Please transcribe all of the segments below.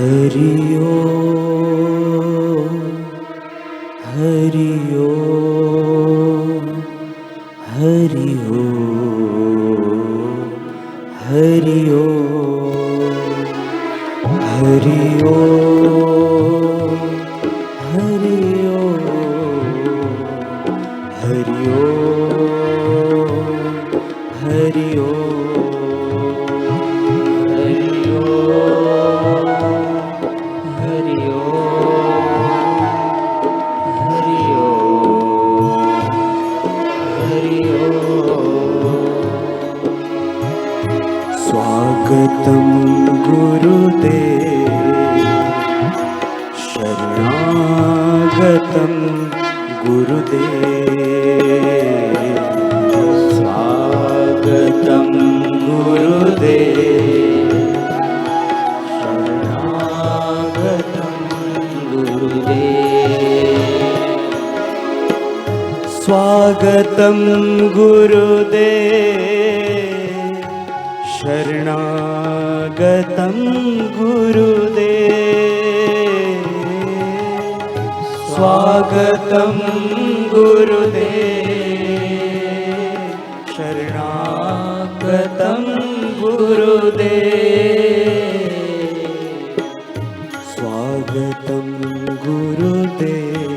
हरि ओम हरि ओम हरि ओम हरि ओम हरि ओम हरि ओम हरि ओम हरि स्वागतम गुरुदेव शरणागतम गुरुदेव स्वागतम गुरुदेव शरणागतम गुरुदेव स्वागतम गुरुदेव शरणागतं गुरुदेव स्वागतं गुरुदेव शरणागतं गुरुदेव स्वागतं गुरुदेव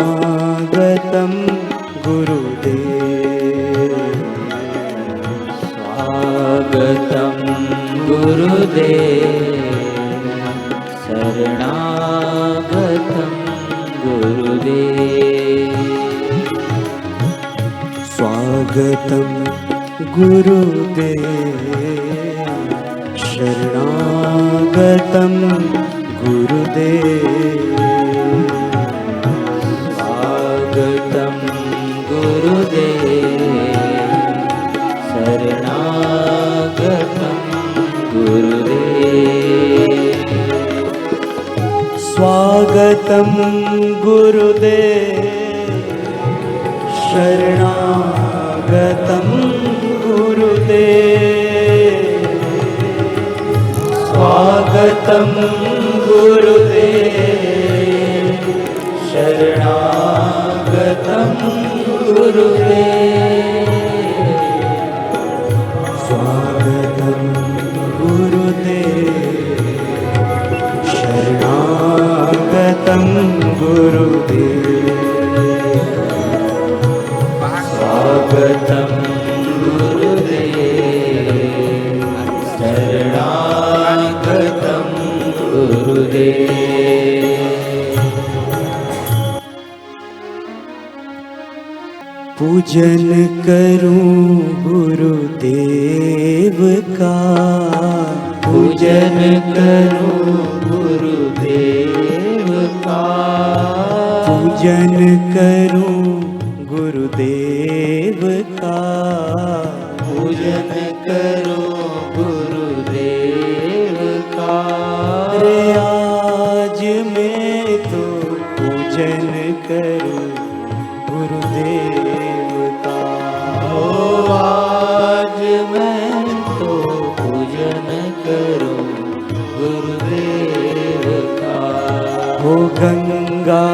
शरणागतं गुरुदेव स्वागतं गुरुदेव शरणागतं गुरुदेव स्वागतं गुरुदेव शरणागतं गुरुदेव स्वागतं गुरुदेव शरणागतं गुरुदेव स्वागतं गुरुदेव शरणागतं गुरुदेव स्वागतं गुरुदेव शरणागतं गुरुदेव स्वागतं गुरुदेव शरणागतं गुरुदेव स्वागतं गुरुदेव शरणागतं गुरुदेव पूजन करूं गुरुदेव का पूजन करूं गुरुदेव का पूजन करूं गुरुदेव का पूजन करूं गुरुदेव का रे आज मैं तो पूजन करूं गुरुदेव का हो आज मैं तो पूजन करूं गुरुदेव का हो गंगा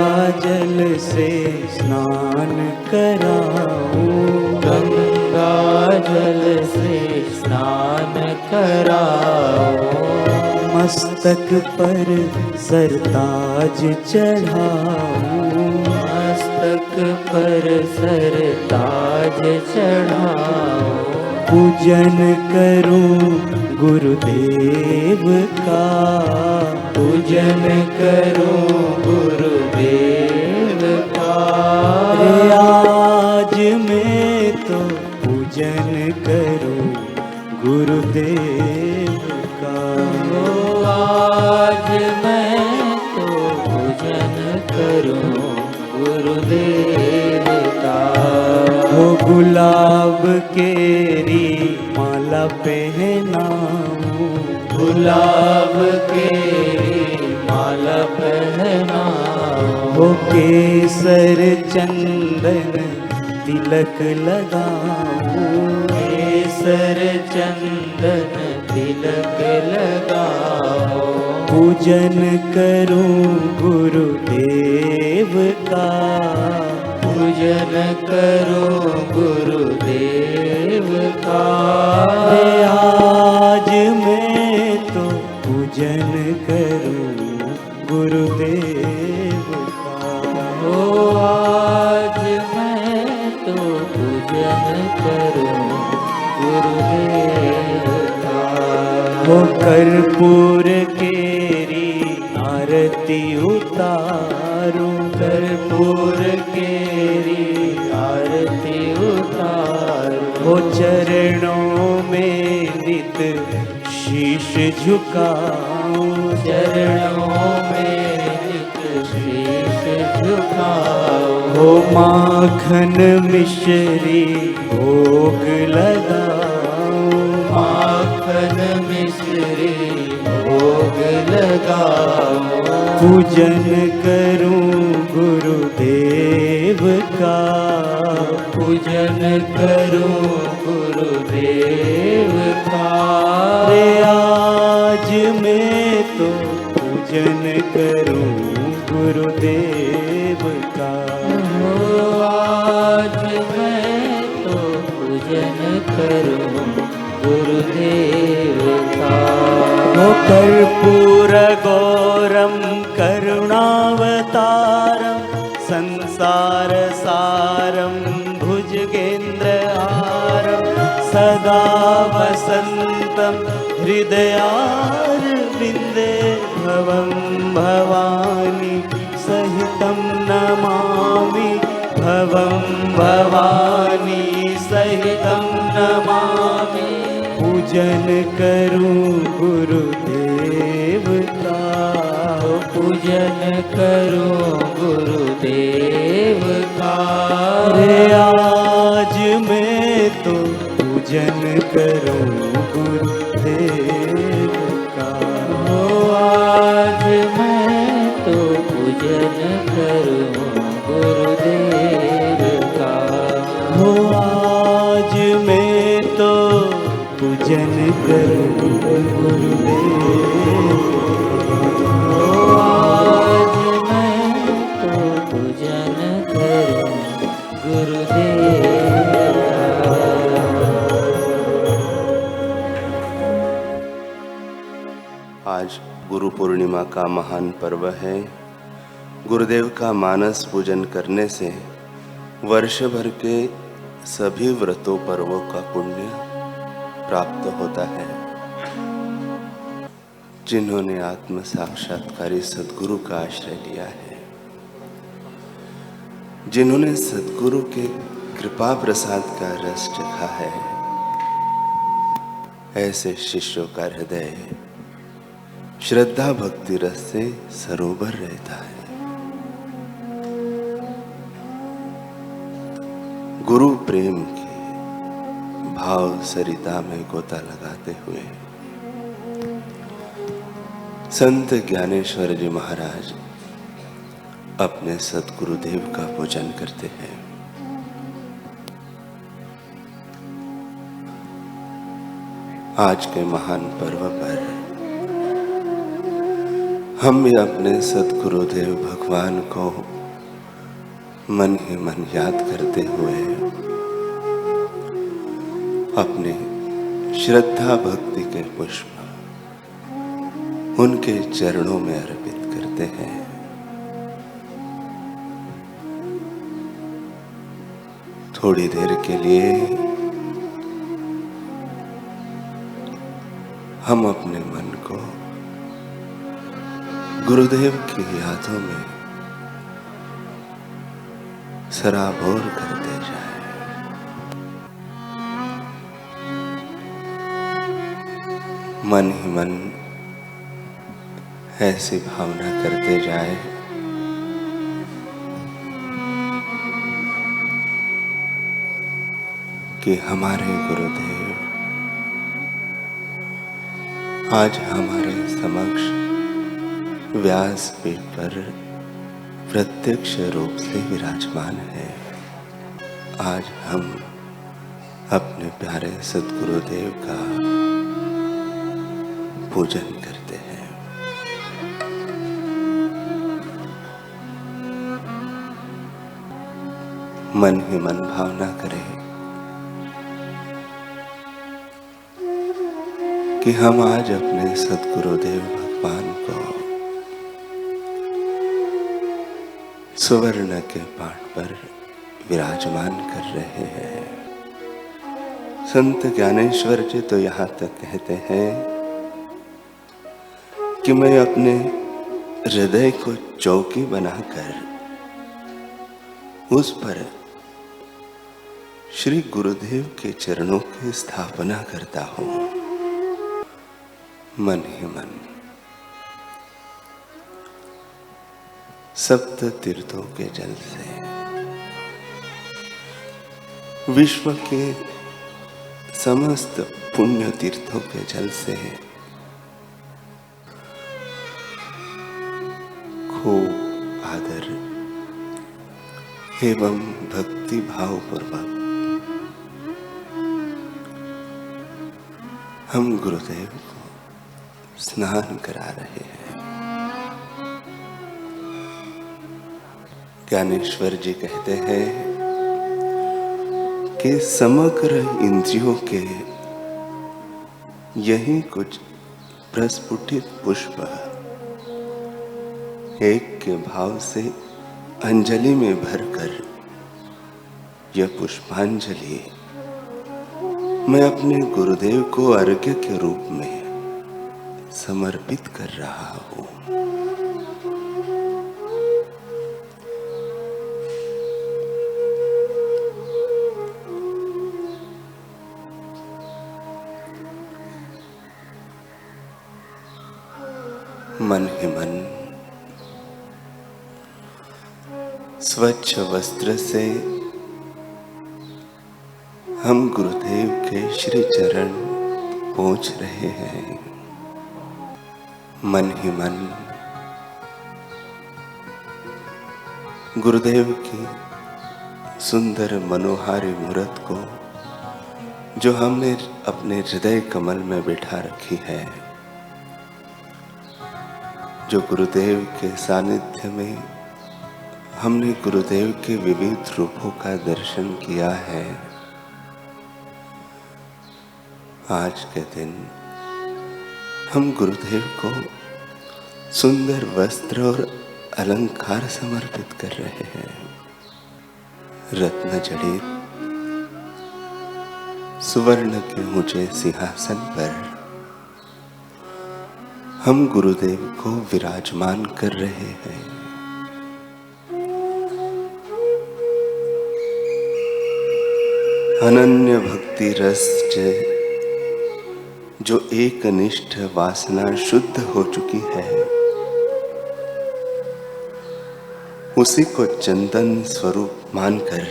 जल से स्नान कराऊं गंगा जल से स्नान कराऊं मस्तक पर सरताज चढ़ाऊं मस्तक पर सरताज चढ़ाऊं पूजन करूं गुरुदेव का पूजन करूं गुरुदेव का रे आज मैं तो पूजन करूं गुरुदेव का हो आज मैं तो पूजन करूं गुरुदेव का हो गुलाब केरी माला पहनाऊं गुलाब केरी माला पहनाऊं हो केसर चंदन तिलक लगाऊं, केसर चंदन तिलक लगाओ, पूजन करूं गुरुदेव का, पूजन करो गुरुदेव का। आज मैं तो पूजन करूं गुरुदेव का। ओ आज मैं तो पूजन करूं गुरुदेव का। वो कर्पूर केरी आरती उतारूं, कर्पूर केरी आरती उतारो, वो चरणों में नित शीश झुकाऊं, चरणों में नित शीश झुकाओ। वो माखन मिश्री भोग लगाऊं, माखन मिश्री भोग लगाओ, पूजन करूं गुरुदेव का, पूजन करो गुरुदेव का। रे आज मैं तो पूजन करूं गुरुदेव का। ओ आज मैं तो पूजन करूं गुरुदेव का। वो कर्पूर गौरम करुणावतारम संसार सारम भुजगेन्द्रहारम सदा वसंतम हृदयारविंदे भवं भवानी सहितं नमामि, भवं भवानी सहितं नमामि। पूजन करूं गुरुदेव का, पूजन करो गुरुदेव का। रे आज मैं तो पूजन करूं गुरुदेव का। ओ आज मैं तो पूजन करूं गुरुदेव का। हो आज मैं तो पूजन करूं गुरुदेव ओ आज मैं तो पूजन करूं गुरुदेव का। आज गुरु पूर्णिमा का महान पर्व है। गुरुदेव का मानस पूजन करने से वर्ष भर के सभी व्रतों पर्वों का पुण्य प्राप्त होता है। जिन्होंने आत्म साक्षात्कारी सद्गुरु का आश्रय लिया है, जिन्होंने सद्गुरु के कृपा प्रसाद का रस चखा है, ऐसे शिष्यों का हृदय श्रद्धा भक्ति रस से सरोवर रहता है। गुरु प्रेम की भाव सरिता में गोता लगाते हुए संत ज्ञानेश्वर जी महाराज अपने सद्गुरुदेव का पूजन करते हैं। आज के महान पर्व पर हम भी अपने सद्गुरुदेव भगवान को मन ही मन याद करते हुए अपने श्रद्धा भक्ति के पुष्प उनके चरणों में अर्पित करते हैं। थोड़ी देर के लिए हम अपने मन को गुरुदेव की यादों में सराबोर करते जाए। मन ही मन ऐसी भावना करते जाए कि हमारे गुरुदेव आज हमारे समक्ष व्यासपीठ पर प्रत्यक्ष रूप से विराजमान है। आज हम अपने प्यारे सद्गुरुदेव का पूजन करते हैं। मन ही मन भावना करें कि हम आज अपने सद्गुरुदेव भगवान को सुवर्ण के पाठ पर विराजमान कर रहे हैं। संत ज्ञानेश्वर जी तो यहाँ तक कहते हैं कि मैं अपने हृदय को चौकी बनाकर उस पर श्री गुरुदेव के चरणों की स्थापना करता हूं, मन ही मन। सप्त तीर्थों के जल से, विश्व के समस्त पुण्य तीर्थों के जल से खूब आदर एवं भक्ति भाव पूर्वक हम गुरुदेव को स्नान करा रहे हैं। ज्ञानेश्वर जी कहते हैं कि समग्र इंद्रियों के यही कुछ प्रस्फुटित पुष्प एक के भाव से अंजलि में भरकर यह पुष्पांजलि मैं अपने गुरुदेव को अर्घ्य के रूप में समर्पित कर रहा हूं। मन ही मन स्वच्छ वस्त्र से हम गुरुदेव के श्री चरण पोंछ रहे हैं। मन ही मन गुरुदेव की सुंदर मनोहारी मूर्त को जो हमने अपने हृदय कमल में बिठा रखी है, जो गुरुदेव के सानिध्य में हमने गुरुदेव के विविध रूपों का दर्शन किया है, आज के दिन हम गुरुदेव को सुंदर वस्त्र और अलंकार समर्पित कर रहे हैं। रत्न जड़ित सुवर्ण के ऊंचे सिंहासन पर हम गुरुदेव को विराजमान कर रहे हैं। अनन्य भक्ति रस जो एक निष्ठ वासना शुद्ध हो चुकी है, उसी को चंदन स्वरूप मानकर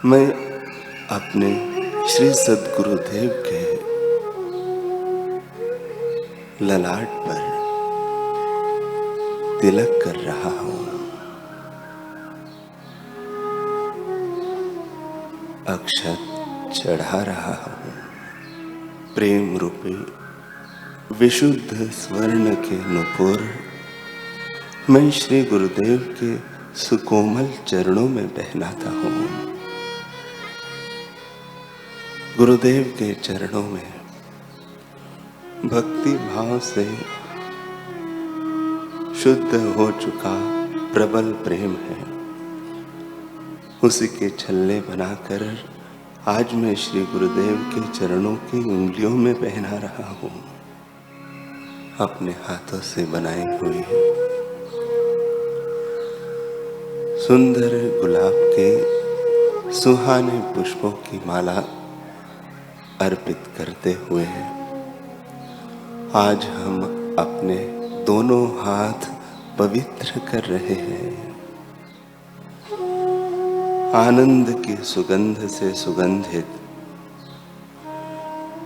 मैं अपने श्री सद्गुरुदेव के ललाट पर तिलक कर रहा हूं। अक्षत चढ़ा रहा हूं। प्रेम रूपी विशुद्ध स्वर्ण के नुपुर मैं श्री गुरुदेव के सुकोमल चरणों में पहनाता हूं। गुरुदेव के चरणों में भक्ति भाव से शुद्ध हो चुका प्रबल प्रेम है, उसी के छल्ले बनाकर आज मैं श्री गुरुदेव के चरणों की उंगलियों में पहना रहा हूं। अपने हाथों से बनाई हुई सुंदर गुलाब के सुहाने पुष्पों की माला अर्पित करते हुए आज हम अपने दोनों हाथ पवित्र कर रहे हैं। आनंद की सुगंध से सुगंधित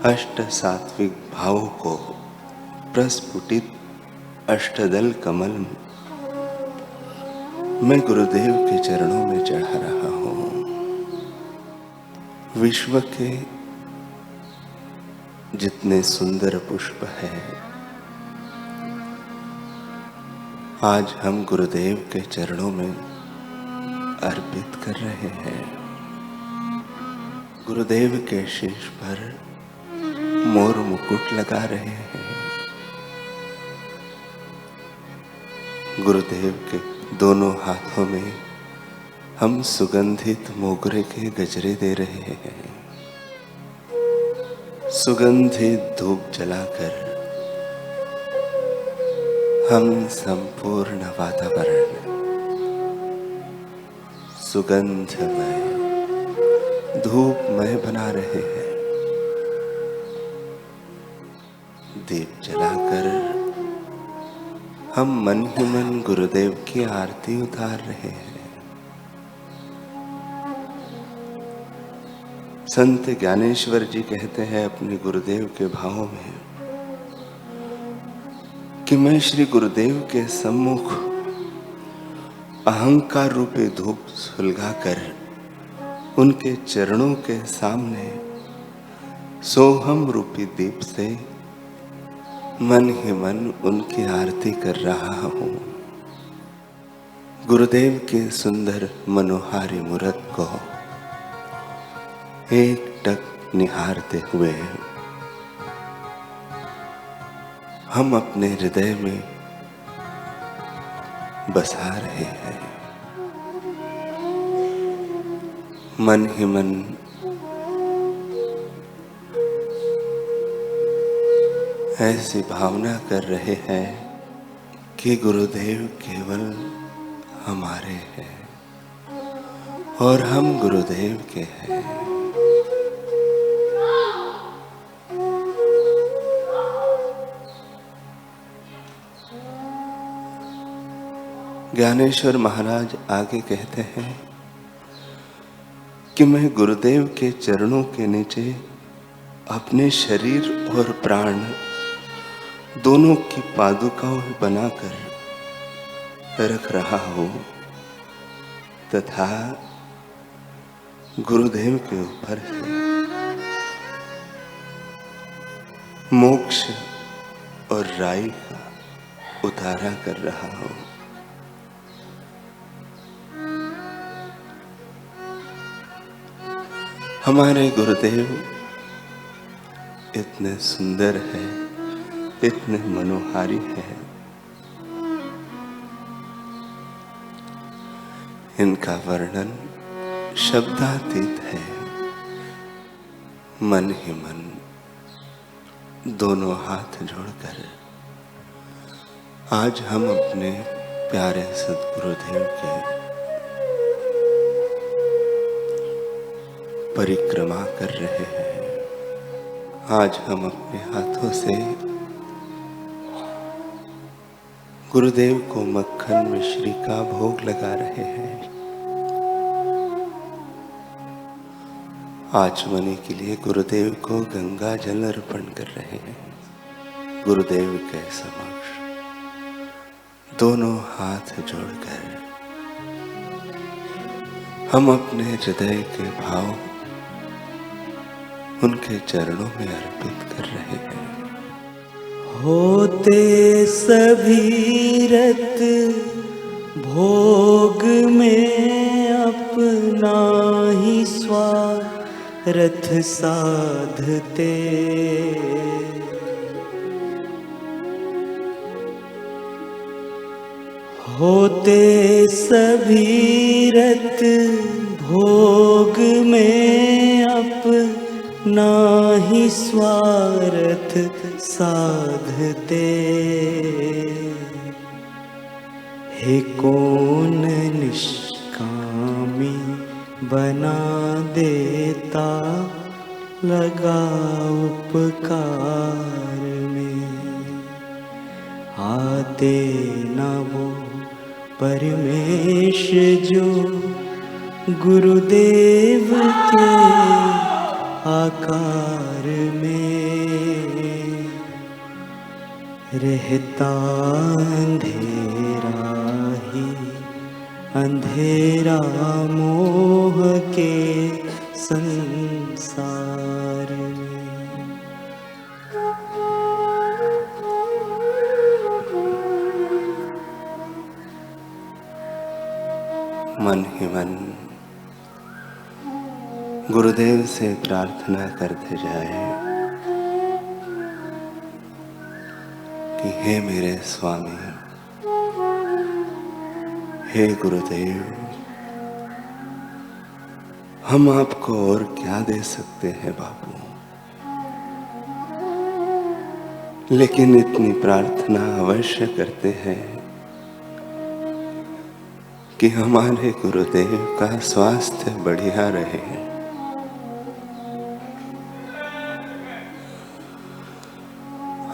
अष्ट सात्विक भावों को प्रस्फुटित अष्टदल कमल मैं गुरुदेव के चरणों में चढ़ा रहा हूं। विश्व के जितने सुंदर पुष्प हैं, आज हम गुरुदेव के चरणों में अर्पित कर रहे हैं। गुरुदेव के शीश पर मोर मुकुट लगा रहे हैं। गुरुदेव के दोनों हाथों में हम सुगंधित मोगरे के गजरे दे रहे हैं। सुगंधित धूप जलाकर हम संपूर्ण वातावरण सुगंधमय, धूपमय बना रहे हैं। दीप जलाकर हम मन ही मन गुरुदेव की आरती उतार रहे हैं। संत ज्ञानेश्वर जी कहते हैं अपने गुरुदेव के भावों में कि मैं श्री गुरुदेव के सम्मुख अहंकार रूपी धूप सुलगाकर उनके चरणों के सामने सोहम रूपी दीप से मन ही मन उनकी आरती कर रहा हूं। गुरुदेव के सुंदर मनोहारी मूरत को एक टक निहारते हुए हम अपने हृदय में बसा रहे हैं। मन ही मन ऐसी भावना कर रहे हैं कि गुरुदेव केवल हमारे हैं और हम गुरुदेव के हैं। ज्ञानेश्वर महाराज आगे कहते हैं कि मैं गुरुदेव के चरणों के नीचे अपने शरीर और प्राण दोनों की पादुकाओं बनाकर रख रहा हूं तथा गुरुदेव के ऊपर से मोक्ष और राई का उतारा कर रहा हूं। हमारे गुरुदेव इतने सुंदर हैं, इतने मनोहारी हैं। इनका वर्णन शब्दातीत है। मन ही मन दोनों हाथ जोड़कर आज हम अपने प्यारे सद्गुरुदेव के परिक्रमा कर रहे हैं। आज हम अपने हाथों से गुरुदेव को मक्खन मिश्री का भोग लगा रहे हैं। आचमनी के लिए गुरुदेव को गंगा जल अर्पण कर रहे हैं। गुरुदेव के समक्ष दोनों हाथ जोड़कर हम अपने हृदय के भाव उनके चरणों में अर्पित कर रहे हैं। होते सभी रत भोग में अपना ही स्वार्थ साधते, होते सभी रत भोग में अपना ही स्वार्थ साधते, हे कौन निष्कामी बना देता लगा उपकार में, आते न वो परमेश जो गुरुदेव के आकार में, रहता अंधेरा ही अंधेरा मोह के संसार में। मन ही मन गुरुदेव से प्रार्थना करते जाए कि हे मेरे स्वामी, हे गुरुदेव, हम आपको और क्या दे सकते हैं बाबू, लेकिन इतनी प्रार्थना अवश्य करते हैं कि हमारे गुरुदेव का स्वास्थ्य बढ़िया रहे,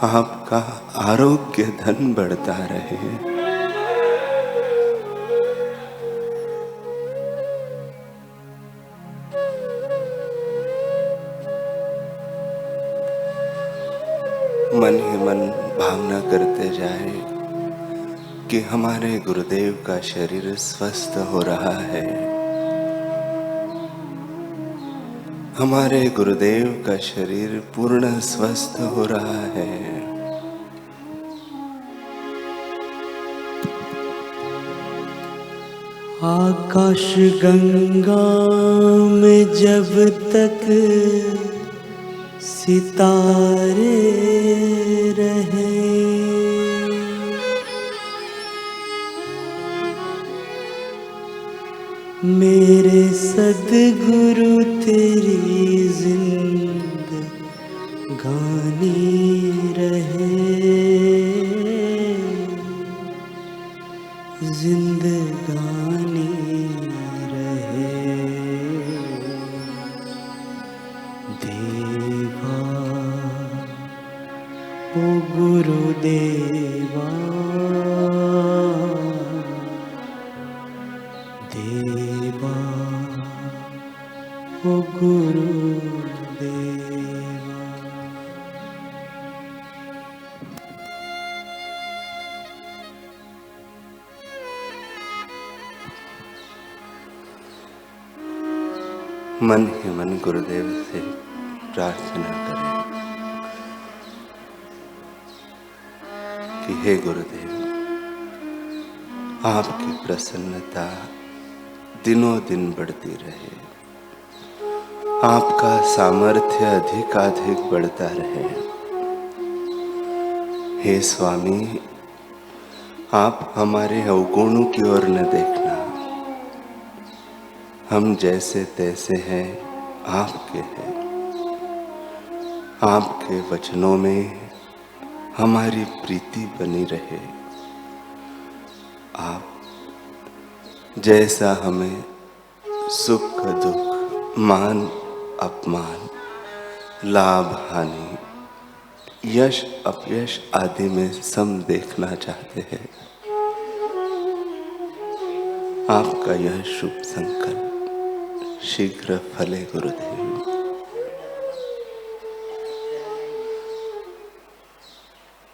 आपका आरोग्य धन बढ़ता रहे, मन ही मन भावना करते जाए कि हमारे गुरुदेव का शरीर स्वस्थ हो रहा है, हमारे गुरुदेव का शरीर पूर्ण स्वस्थ हो रहा है। आकाश गंगा में जब तक सितारे रहे, मेरे सद्गुरु तेरी जिंदगानी रहे, जिंदगानी रहे। देवा ओ गुरुदेवा, देवा ओ गुरुदेवा। मन ही मन गुरुदेव से प्रार्थना करें कि हे गुरुदेव, आपकी प्रसन्नता दिनों दिन बढ़ती रहे, आपका सामर्थ्य अधिकाधिक बढ़ता रहे। हे स्वामी, आप हमारे अवगुणों की ओर न देखना, हम जैसे तैसे हैं आपके हैं। आपके वचनों में हमारी प्रीति बनी रहे। आप जैसा हमें सुख दुख, मान अपमान, लाभ हानि, यश अपयश आदि में सम देखना चाहते हैं, आपका यह शुभ संकल्प शीघ्र फले गुरुदेव।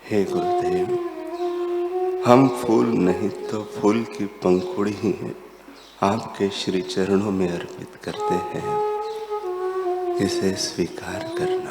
हे गुरुदेव, हम फूल नहीं तो फूल की पंखुड़ी ही हैं, आपके श्री चरणों में अर्पित करते हैं, इसे स्वीकार करना।